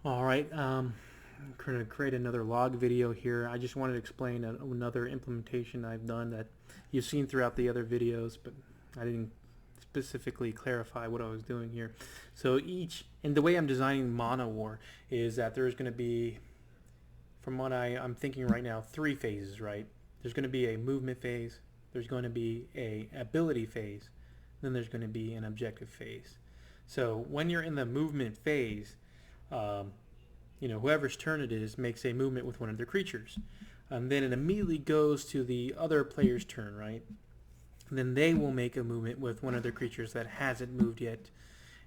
Alright, I'm going to create another log video here. I just wanted to explain another implementation I've done that you've seen throughout the other videos, but I didn't specifically clarify what I was doing here. So and the way I'm designing Mono War is that there's going to be, from what I'm thinking right now, 3 phases, right? There's going to be a movement phase, there's going to be a ability phase, then there's going to be an objective phase. So when you're in the movement phase, um, whoever's turn it is makes a movement with one of their creatures. Then it immediately goes to the other player's turn, right? And then they will make a movement with one of their creatures that hasn't moved yet.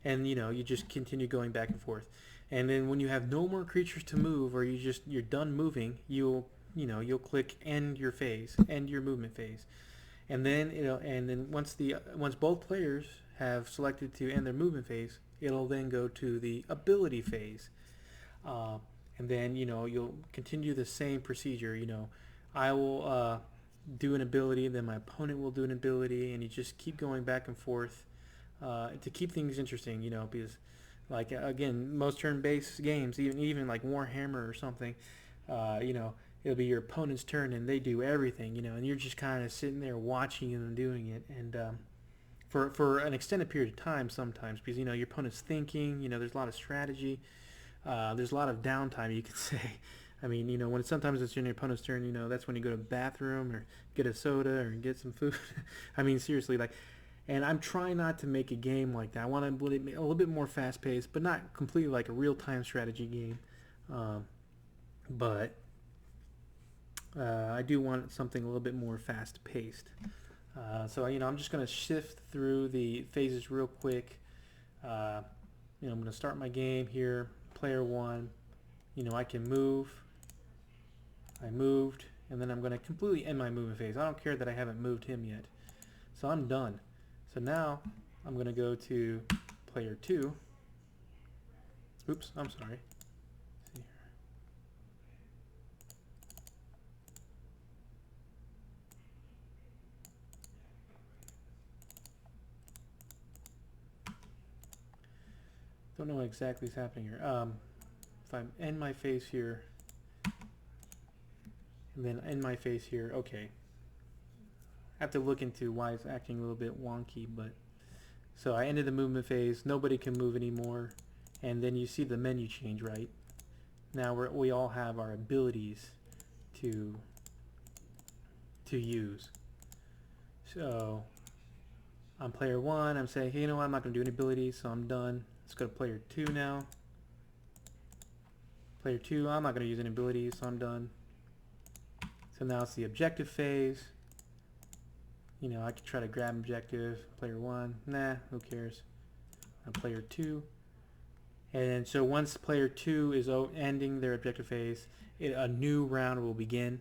And you just continue going back and forth. And then when you have no more creatures to move, or you're done moving, you'll click end your phase, end your movement phase. And then once both players have selected to end their movement phase, it'll then go to the ability phase. Uh, and then you'll continue the same procedure. I will do an ability, then my opponent will do an ability, and you just keep going back and forth to keep things interesting. Because like again, most turn-based games, even like Warhammer or something, it'll be your opponent's turn and they do everything, and you're just kind of sitting there watching them doing it, and for an extended period of time sometimes, because your opponent's thinking, there's a lot of strategy. There's a lot of downtime, you could say. I mean, when sometimes it's in your opponent's turn, that's when you go to the bathroom or get a soda or get some food. I mean, seriously, and I'm trying not to make a game like that. I want to a little bit more fast-paced, but not completely like a real-time strategy game. But I do want something a little bit more fast-paced. So I'm just going to shift through the phases real quick. I'm going to start my game here. Player 1, I can move. I moved, and then I'm going to completely end my movement phase. I don't care that I haven't moved him yet. So I'm done. So now I'm going to go to player 2. Oops, I'm sorry. See here. Don't know what exactly is happening here. If I end my phase here, and then end my phase here, okay. I have to look into why it's acting a little bit wonky, but so I ended the movement phase. Nobody can move anymore, and then you see the menu change, right? Now we all have our abilities to use. So on player 1, I'm saying, hey, what? I'm not going to do any abilities, so I'm done. Let's go to player 2 now. Player 2, I'm not going to use any abilities, so I'm done. So now it's the objective phase. I could try to grab objective. Player 1, nah, who cares. On player 2. And so once player 2 is ending their objective phase, a new round will begin,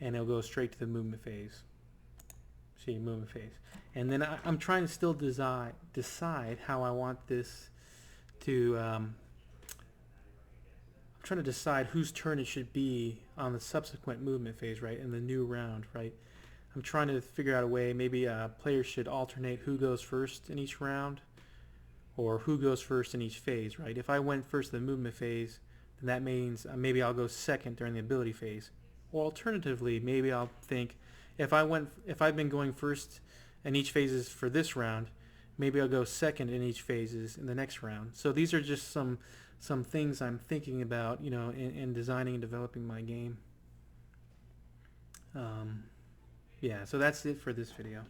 and it'll go straight to the movement phase. See, movement phase. And then I'm trying to still decide how I want this to... I'm trying to decide whose turn it should be on the subsequent movement phase, right, in the new round, right? I'm trying to figure out a way, maybe players should alternate who goes first in each round, or who goes first in each phase, right? If I went first in the movement phase, then that means maybe I'll go second during the ability phase. Or alternatively, maybe I'll think, if I've been going first in each phases for this round, maybe I'll go second in each phases in the next round. So these are just some things I'm thinking about, in designing and developing my game. Yeah, so that's it for this video.